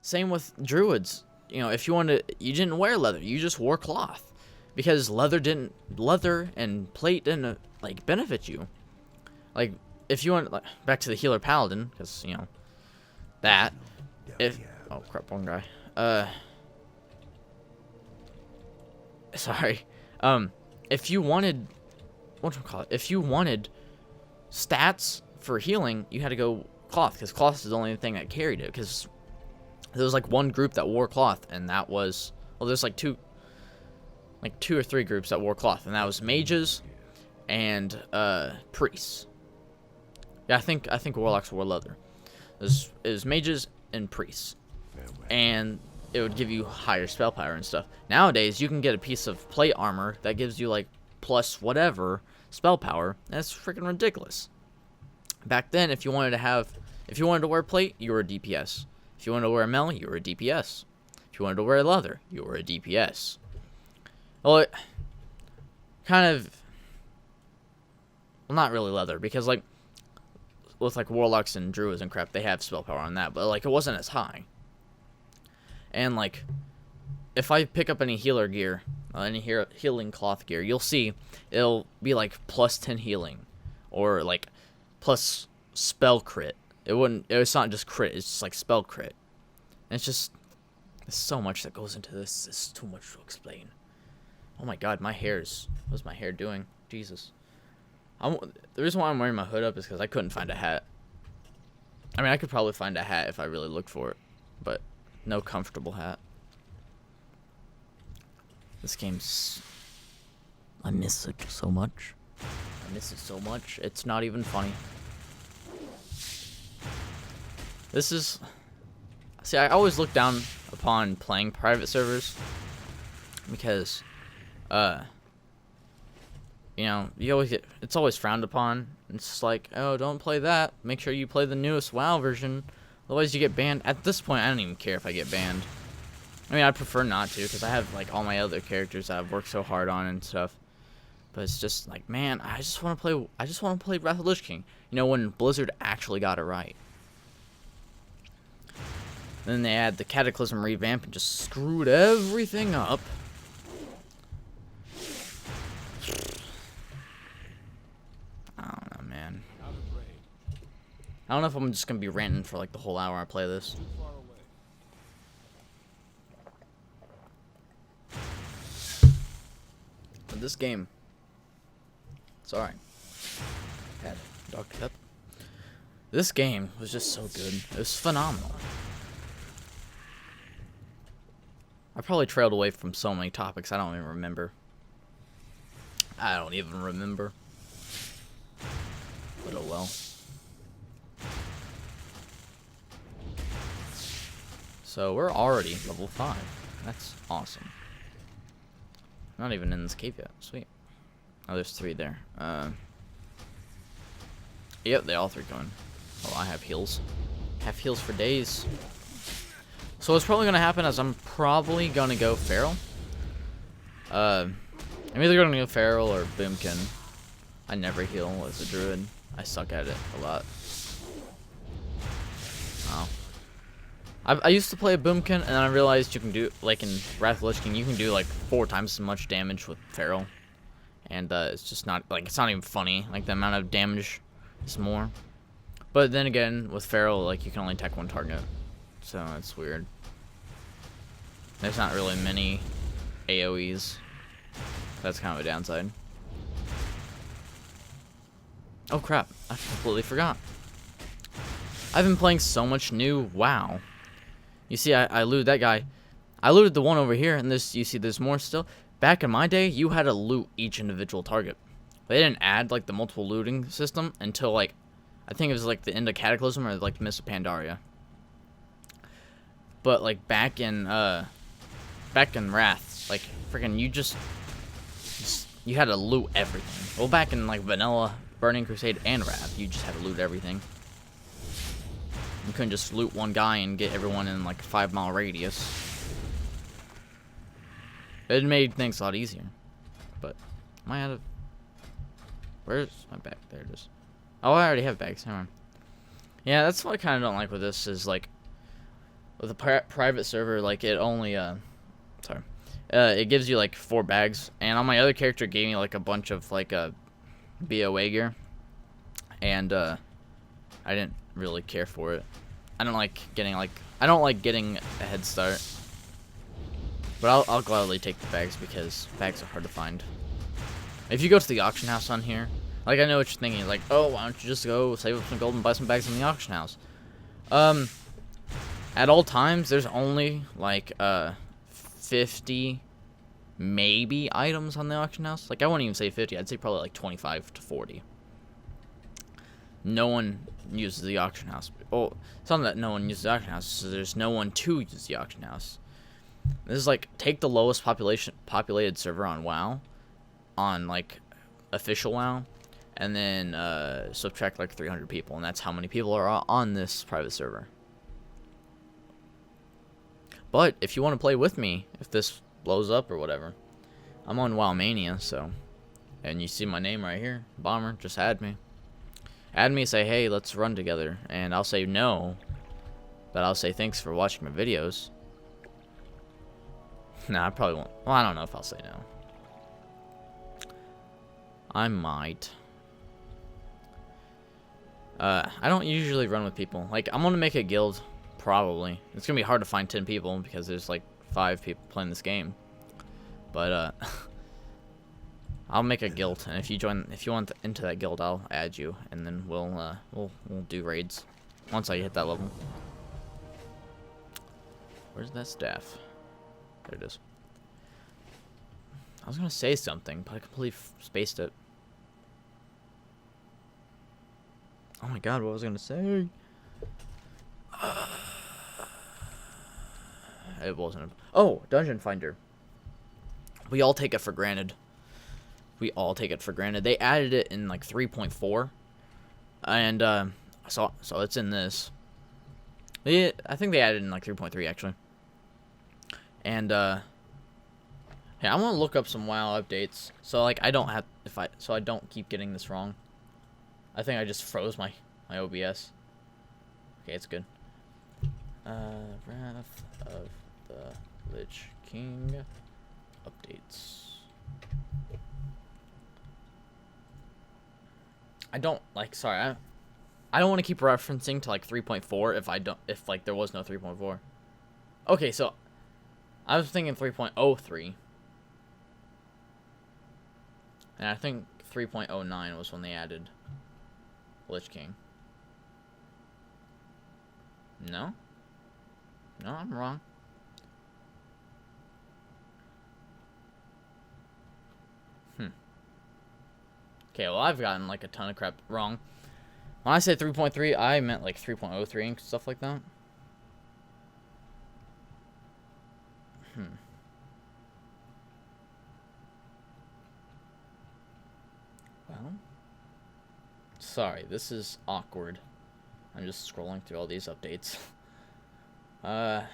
Same with druids. You know, if you wanted, you didn't wear leather, you just wore cloth, because leather and plate didn't like benefit you. Like if you want, like, back to the healer paladin, because you know that if oh crap, one guy. Sorry. If you wanted, if you wanted stats for healing, you had to go cloth, because cloth is the only thing that carried it. Because there was like one group that wore cloth, and that was, well, there's like two or three groups that wore cloth, and that was mages and priests. Yeah, I think warlocks wore leather. It was mages and priests, and it would give you higher spell power and stuff. Nowadays, you can get a piece of plate armor that gives you like plus whatever spell power. That's freaking ridiculous. Back then, if you wanted to wear plate, you were a DPS. If you wanted to wear mail, you were a DPS. If you wanted to wear leather, you were a DPS. Well, it kind of, well, not really leather, because like with like warlocks and druids and crap, they have spell power on that, but like it wasn't as high. And like, if I pick up any healer gear, any healing cloth gear, you'll see it'll be like plus 10 healing, or like plus spell crit. It's not just crit, it's just like spell crit. And it's just, there's so much that goes into this. It's too much to explain. Oh my god, what's my hair doing? Jesus. The reason why I'm wearing my hood up is because I couldn't find a hat. I mean, I could probably find a hat if I really looked for it, but no comfortable hat. This game's, I miss it so much. I miss it so much, it's not even funny. This is, see, I always look down upon playing private servers, because you know, it's always frowned upon. It's just like, oh, don't play that, make sure you play the newest WoW version, otherwise you get banned. At this point, I don't even care if I get banned. I mean, I prefer not to, because I have like all my other characters that I've worked so hard on and stuff. But it's just like, man, I just want to play Wrath of the Lich King. You know, when Blizzard actually got it right. Then they had the Cataclysm revamp and just screwed everything up. I don't know, man. I don't know if I'm just gonna be ranting for like the whole hour I play this. But this game, sorry, had Dr. Pepper. This game was just so good. It was phenomenal. I probably trailed away from so many topics I don't even remember. I don't even remember. But oh well. So we're already level 5. That's awesome. Not even in this cave yet. Sweet. Oh, there's 3 there. Yep, they all 3 going. Oh, I have heals. Have heals for days. So what's probably gonna happen is I'm probably gonna go feral. I'm either gonna go feral or boomkin. I never heal as a druid. I suck at it a lot. Oh. I used to play a boomkin, and then I realized you can do, like in Wrath of the Lich King, you can do like 4 times as much damage with feral. And it's just not, like, it's not even funny. Like, the amount of damage is more. But then again, with feral, like, you can only attack 1 target. So it's weird. There's not really many AoEs. That's kind of a downside. Oh crap, I completely forgot. I've been playing so much new WoW. You see, I looted that guy. I looted the one over here, and you see there's more still. Back in my day, you had to loot each individual target. They didn't add like the multiple looting system until like, I think it was like the end of Cataclysm or like the Mist of Pandaria. But like back in Wrath, like freaking you had to loot everything. Well, back in like vanilla Burning Crusade and Wrath, you just had to loot everything. You couldn't just loot one guy and get everyone in like a 5-mile radius. It made things a lot easier. But am I out of, where's my bag? There it is. Oh, I already have bags. Hang on. Yeah, that's what I kind of don't like with this, is like with a private server, like it only it gives you like 4 bags, and on my other character it gave me like a bunch of like BOA gear, and I didn't really care for it. I don't like getting a head start, but I'll gladly take the bags because bags are hard to find. If you go to the auction house on here, like I know what you're thinking, like, oh, why don't you just go save up some gold and buy some bags in the auction house? At all times, there's only like 50 maybe items on the auction house. Like I wouldn't even say 50, I'd say probably like 25 to 40. No one uses the auction house. Oh, it's not that no one uses the auction house, so there's no one to use the auction house. This is like, take the lowest populated server on WoW, on like official WoW, and then subtract like 300 people, and that's how many people are on this private server. But if you want to play with me, if this blows up or whatever, I'm on WoW Mania, so, and you see my name right here, Bomber, just add me. Add me, say, hey, let's run together, and I'll say no, but I'll say thanks for watching my videos. Nah, I probably won't. Well, I don't know if I'll say no. I might. I don't usually run with people. Like, I'm gonna make a guild, probably. It's gonna be hard to find 10 people because there's like 5 people playing this game. But I'll make a guild, and if you want into that guild, I'll add you, and then we'll do raids once I hit that level. Where's that staff? There it is. I was gonna say something, but I completely spaced it. Oh my god, what was I gonna say? It wasn't. Oh, Dungeon Finder. We all take it for granted. We all take it for granted. They added it in like 3.4, and so it's in this. I think they added it in like 3.3 actually. And yeah, I'm gonna look up some WoW updates so like I don't keep getting this wrong. I think I just froze my OBS. Okay, it's good. Wrath of the Lich King updates. I don't like. Sorry, I don't want to keep referencing to like 3.4 if like there was no 3.4. Okay, so I was thinking 3.03, and I think 3.09 was when they added Lich King. No, I'm wrong. Okay, well, I've gotten like a ton of crap wrong. When I said 3.3, I meant like 3.03 and stuff like that. Well, sorry, this is awkward. I'm just scrolling through all these updates. Now,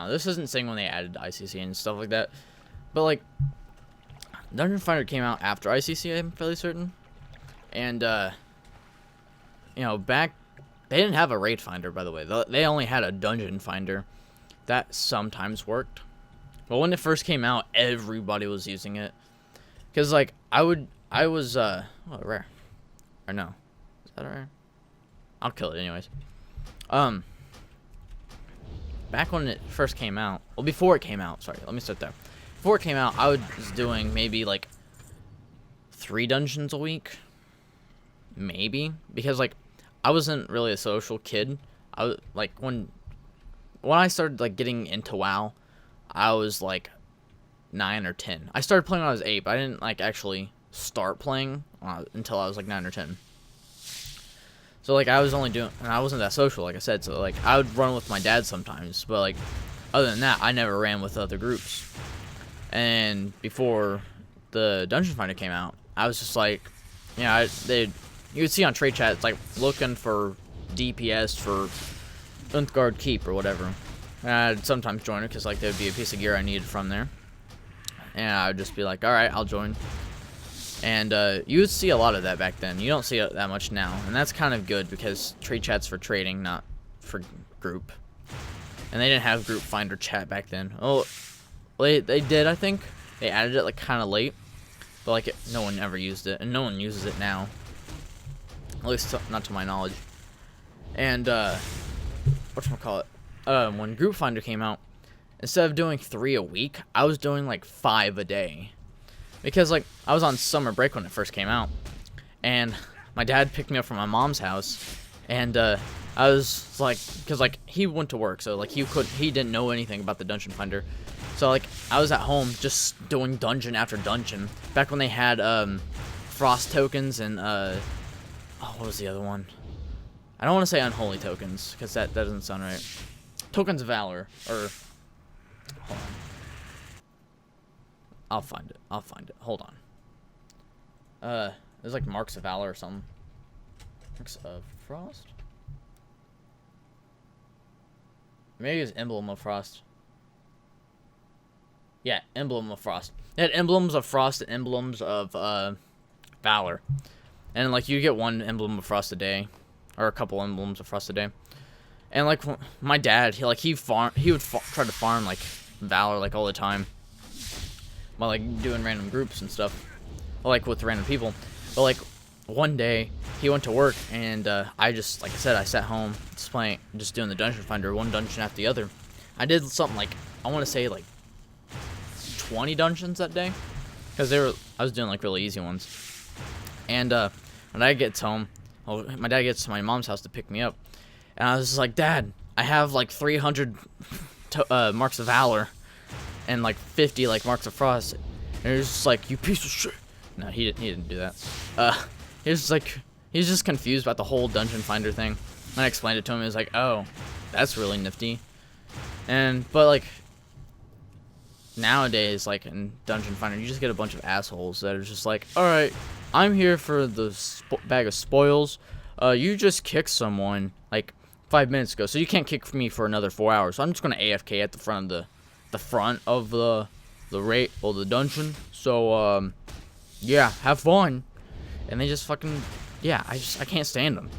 this isn't saying when they added ICC and stuff like that. But, like, Dungeon Finder came out after ICC, I'm fairly certain. And, you know, they didn't have a raid finder, by the way. They only had a dungeon finder. That sometimes worked. But when it first came out, everybody was using it. Because, like, I was, oh, rare. Or no. Is that a rare? I'll kill it anyways. Back when it first came out, well, before it came out, sorry, let me start there. Before it came out, I was doing maybe like 3 dungeons a week, maybe, because like I wasn't really a social kid. I was like when I started like getting into WoW, I was like 9 or 10. I started playing when I was 8, but I didn't like actually start playing until I was like 9 or 10. So like I was only doing, and I wasn't that social, like I said. So like I would run with my dad sometimes, but like other than that, I never ran with other groups. And before the Dungeon Finder came out, I was just like, you know, you would see on trade chat, it's like looking for DPS for Unthgard Keep or whatever. And I'd sometimes join it because like there would be a piece of gear I needed from there, and I would just be like, all right, I'll join. And you would see a lot of that back then. You don't see it that much now, and that's kind of good because trade chat's for trading, not for group. And they didn't have group finder chat back then. Oh, they did, I think. They added it like kind of late, but like no one ever used it, and no one uses it now. At least not to my knowledge. And whatchamacallit, when group finder came out, instead of doing 3 a week, I was doing like 5 a day. Because like I was on summer break when it first came out, and my dad picked me up from my mom's house, and I was like, because like he went to work, so like he didn't know anything about the dungeon finder, so like I was at home just doing dungeon after dungeon. Back when they had frost tokens and oh, what was the other one? I don't want to say unholy tokens because that doesn't sound right. Tokens of valor, or hold on. I'll find it. Hold on. There's like marks of valor or something. Marks of frost? Maybe it's emblem of frost. Yeah, emblem of frost. It had emblems of frost and emblems of valor. And like you get 1 emblem of frost a day, or a couple emblems of frost a day. And like my dad, he would try to farm like valor like all the time. While like doing random groups and stuff, like with random people. But like one day he went to work, and I just, like I said, I sat home just doing the dungeon finder, 1 dungeon after the other. I did something like, I want to say like 20 dungeons that day, because I was doing like really easy ones. And when I get home, my dad gets to my mom's house to pick me up, and I was just like, Dad, I have like 300 marks of valor and like 50 like marks of frost. And he was just like, you piece of shit. No, he didn't do that. He was like, he's just confused about the whole dungeon finder thing. And I explained it to him. He was like, oh, that's really nifty. But like nowadays, like in dungeon finder, you just get a bunch of assholes that are just like, all right, I'm here for the bag of spoils. You just kicked someone like 5 minutes ago, so you can't kick me for another 4 hours. So I'm just gonna AFK at the front of the dungeon. So yeah, have fun. And they just fucking, yeah, I can't stand them.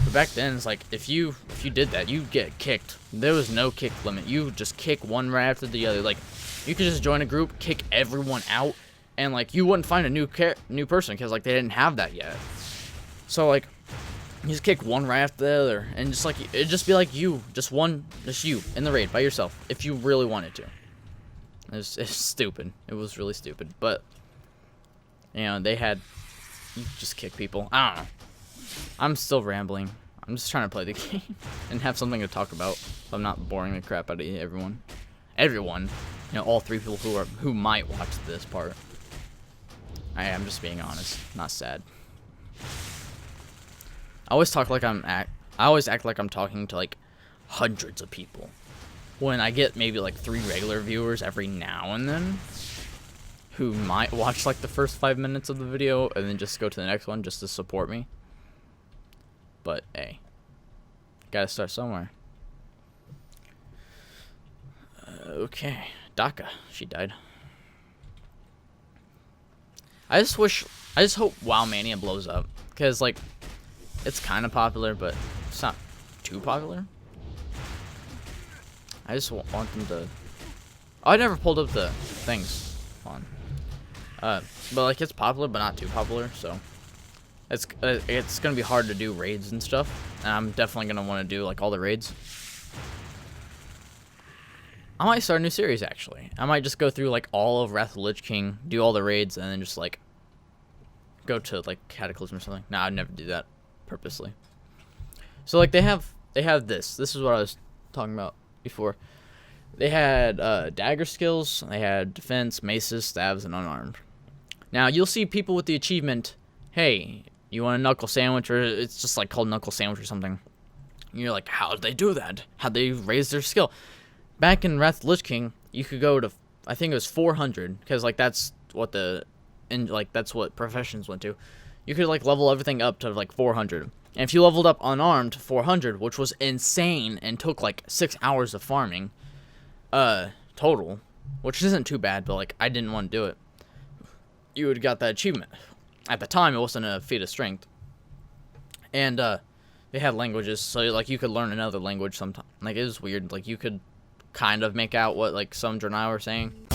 But back then, it's like if you did that, you'd get kicked. There was no kick limit. You just kick one right after the other. Like you could just join a group, kick everyone out, and like you wouldn't find a new person because like they didn't have that yet. So like you just kick one right after the other, and just like it'd just be like just you in the raid by yourself if you really wanted to. It's stupid. It was really stupid, but you know you just kick people. I don't know. I'm still rambling. I'm just trying to play the game and have something to talk about, so I'm not boring the crap out of everyone. You know, all 3 people who might watch this part. I am just being honest, not sad. I always act like I'm talking to like hundreds of people, when I get maybe like 3 regular viewers every now and then, who might watch like the first 5 minutes of the video and then just go to the next one just to support me. But hey, gotta start somewhere. Okay, Daka, she died. I just hope WoW Mania blows up, because like it's kind of popular, but it's not too popular. I just want them to. Oh, I never pulled up the things on. But like it's popular, but not too popular, so it's gonna be hard to do raids and stuff. And I'm definitely gonna want to do like all the raids. I might start a new series actually. I might just go through like all of Wrath of the Lich King, do all the raids, and then just like go to like Cataclysm or something. Nah, I'd never do that purposely. So like they have this. This is what I was talking about before. They had dagger skills, they had defense, maces, stabs, and unarmed. Now you'll see people with the achievement, hey, you want a knuckle sandwich, or it's just like called knuckle sandwich or something. And you're like, how did they do that? How'd they raise their skill? Back in Wrath of the Lich King, you could go to, I think it was 400, because like that's what that's what professions went to. You could like level everything up to like 400. And if you leveled up unarmed to 400, which was insane and took like 6 hours of farming total, which isn't too bad, but like I didn't want to do it. you would got that achievement. At the time, it wasn't a feat of strength. And, they had languages, so, like, you could learn another language sometime. Like, it was weird. Like, you could kind of make out what, like, some Draenei were saying.